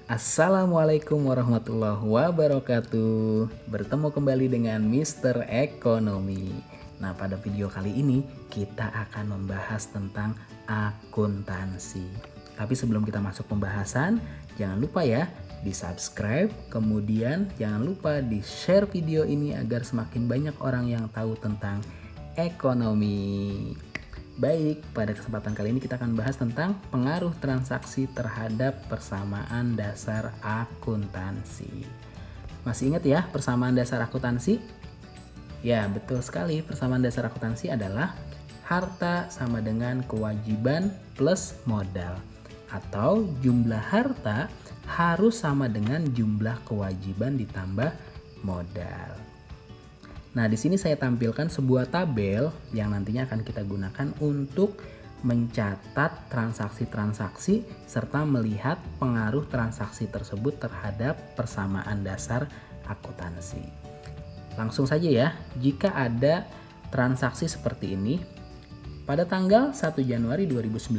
Assalamualaikum warahmatullahi wabarakatuh. Bertemu kembali dengan Mister Ekonomi. Nah, pada video kali ini kita akan membahas tentang akuntansi. Tapi sebelum kita masuk pembahasan, jangan lupa ya di-subscribe, kemudian jangan lupa di-share video ini agar semakin banyak orang yang tahu tentang ekonomi. Baik, pada kesempatan kali ini kita akan bahas tentang pengaruh transaksi terhadap persamaan dasar akuntansi. Masih ingat ya persamaan dasar akuntansi? Ya, betul sekali. Persamaan dasar akuntansi adalah harta sama dengan kewajiban plus modal, atau jumlah harta harus sama dengan jumlah kewajiban ditambah modal. Nah, di sini saya tampilkan sebuah tabel yang nantinya akan kita gunakan untuk mencatat transaksi-transaksi serta melihat pengaruh transaksi tersebut terhadap persamaan dasar akuntansi. Langsung saja ya, jika ada transaksi seperti ini, pada tanggal 1 Januari 2019,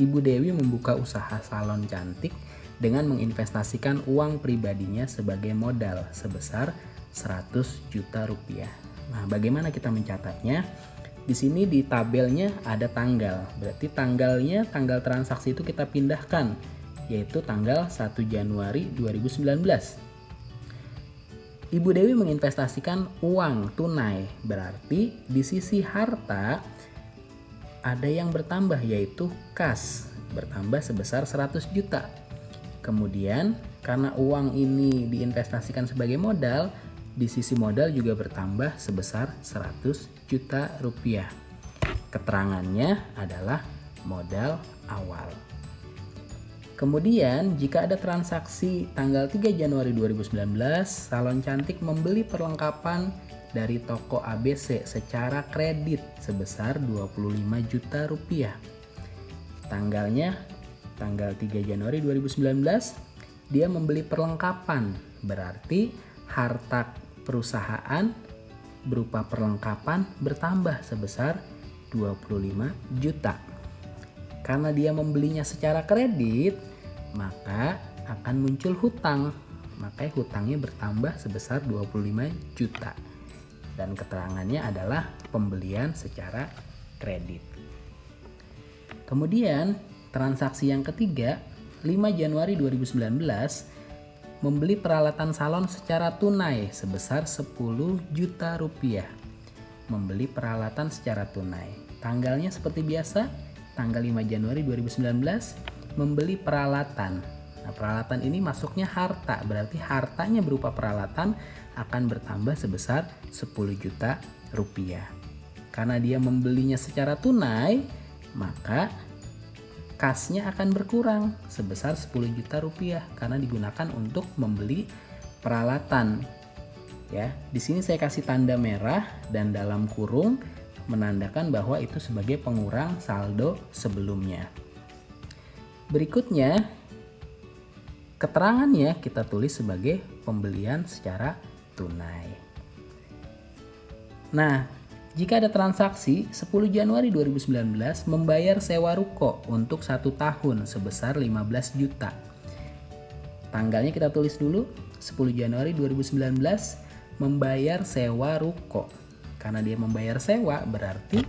Ibu Dewi membuka usaha salon cantik dengan menginvestasikan uang pribadinya sebagai modal sebesar 100 juta rupiah. Nah, bagaimana kita mencatatnya? Di sini di tabelnya ada tanggal. Berarti tanggal transaksi itu kita pindahkan, yaitu tanggal 1 Januari 2019. Ibu Dewi menginvestasikan uang tunai. Berarti di sisi harta ada yang bertambah, yaitu kas, bertambah sebesar 100 juta. Kemudian karena uang ini diinvestasikan sebagai modal, di sisi modal juga bertambah sebesar 100 juta rupiah. Keterangannya adalah modal awal. Kemudian jika ada transaksi tanggal 3 Januari 2019, salon cantik membeli perlengkapan dari toko ABC secara kredit sebesar 25 juta rupiah. Tanggalnya tanggal 3 Januari 2019, dia membeli perlengkapan, berarti harta perusahaan berupa perlengkapan bertambah sebesar 25 juta. Karena dia membelinya secara kredit, maka akan muncul hutang. Makanya hutangnya bertambah sebesar 25 juta. Dan keterangannya adalah pembelian secara kredit. Kemudian transaksi yang ketiga, 5 Januari 2019, membeli peralatan salon secara tunai sebesar 10 juta rupiah. Membeli peralatan secara tunai. Tanggalnya seperti biasa, tanggal 5 Januari 2019, membeli peralatan. Nah, peralatan ini masuknya harta, berarti hartanya berupa peralatan akan bertambah sebesar 10 juta rupiah. Karena dia membelinya secara tunai, maka kasnya akan berkurang sebesar 10 juta rupiah karena digunakan untuk membeli peralatan. Ya, di sini saya kasih tanda merah dan dalam kurung menandakan bahwa itu sebagai pengurang saldo sebelumnya. Berikutnya, keterangannya kita tulis sebagai pembelian secara tunai. Nah, jika ada transaksi 10 Januari 2019 membayar sewa ruko untuk 1 tahun sebesar 15 juta. Tanggalnya kita tulis dulu, 10 Januari 2019 membayar sewa ruko. Karena dia membayar sewa berarti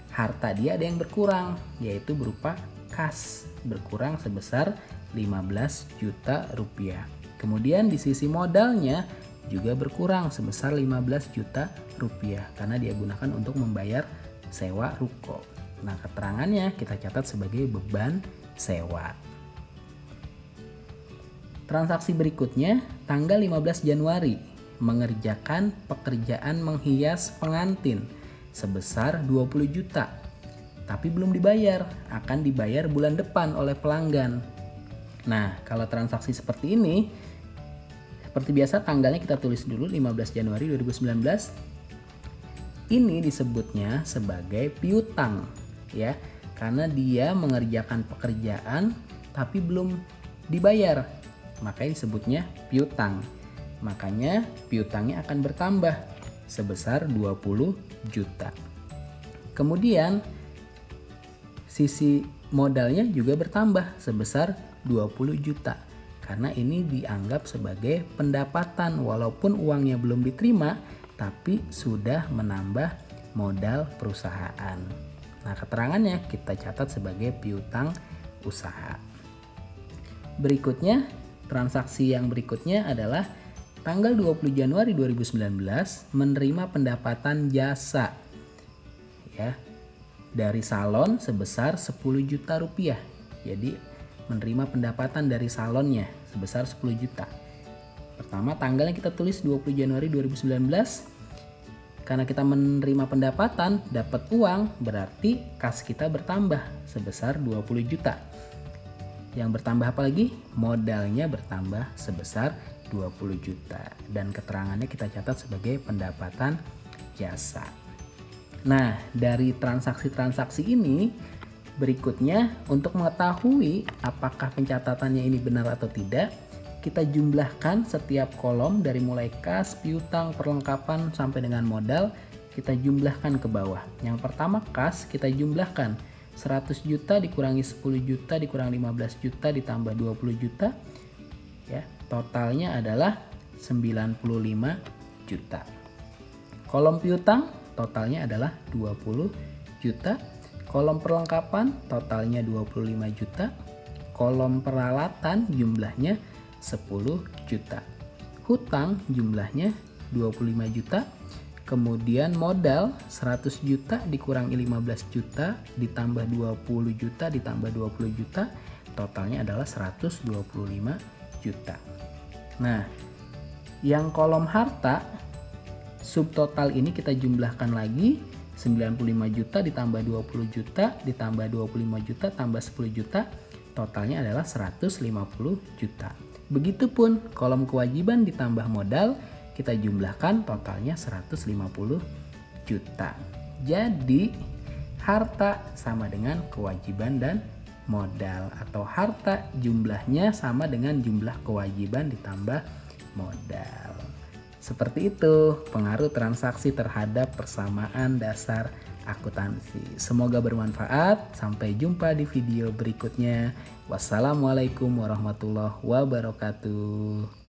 harta dia ada yang berkurang, yaitu berupa kas, berkurang sebesar 15 juta rupiah. Kemudian di sisi modalnya juga berkurang sebesar 15 juta rupiah karena dia gunakan untuk membayar sewa ruko. Nah, keterangannya kita catat sebagai beban sewa. Transaksi berikutnya tanggal 15 Januari mengerjakan pekerjaan menghias pengantin sebesar 20 juta. Tapi belum dibayar, akan dibayar bulan depan oleh pelanggan. Nah, kalau transaksi seperti ini, seperti biasa tanggalnya kita tulis dulu 15 Januari 2019. Ini disebutnya sebagai piutang ya. Karena dia mengerjakan pekerjaan tapi belum dibayar. Makanya disebutnya piutang. Makanya piutangnya akan bertambah sebesar 20 juta. Kemudian sisi modalnya juga bertambah sebesar 20 juta. karena ini dianggap sebagai pendapatan walaupun uangnya belum diterima tapi sudah menambah modal perusahaan. Nah, keterangannya kita catat sebagai piutang usaha. Berikutnya, transaksi yang berikutnya adalah tanggal 20 Januari 2019 menerima pendapatan jasa ya dari salon sebesar 10 juta rupiah. Jadi menerima pendapatan dari salonnya sebesar 10 juta. Pertama, tanggalnya kita tulis 20 Januari 2019. Karena kita menerima pendapatan, dapat uang, berarti kas kita bertambah sebesar 20 juta. Yang bertambah apa lagi? Modalnya bertambah sebesar 20 juta. Dan keterangannya kita catat sebagai pendapatan jasa. Nah, dari transaksi-transaksi ini, berikutnya untuk mengetahui apakah pencatatannya ini benar atau tidak, kita jumlahkan setiap kolom dari mulai kas, piutang, perlengkapan sampai dengan modal, kita jumlahkan ke bawah. Yang pertama kas, kita jumlahkan 100 juta dikurangi 10 juta dikurangi 15 juta ditambah 20 juta. Ya, totalnya adalah 95 juta. Kolom piutang totalnya adalah 20 juta. Kolom perlengkapan totalnya 25 juta. Kolom peralatan jumlahnya 10 juta. Hutang jumlahnya 25 juta. Kemudian modal 100 juta dikurangi 15 juta ditambah 20 juta ditambah 20 juta. Totalnya adalah 125 juta. Nah, yang kolom harta subtotal ini kita jumlahkan lagi 95 juta ditambah 20 juta ditambah 25 juta tambah 10 juta. Totalnya adalah 150 juta. Begitupun kolom kewajiban ditambah modal kita jumlahkan totalnya 150 juta. Jadi harta sama dengan kewajiban dan modal, atau harta jumlahnya sama dengan jumlah kewajiban ditambah modal. Seperti itu pengaruh transaksi terhadap persamaan dasar akuntansi. Semoga bermanfaat. Sampai jumpa di video berikutnya. Wassalamualaikum warahmatullahi wabarakatuh.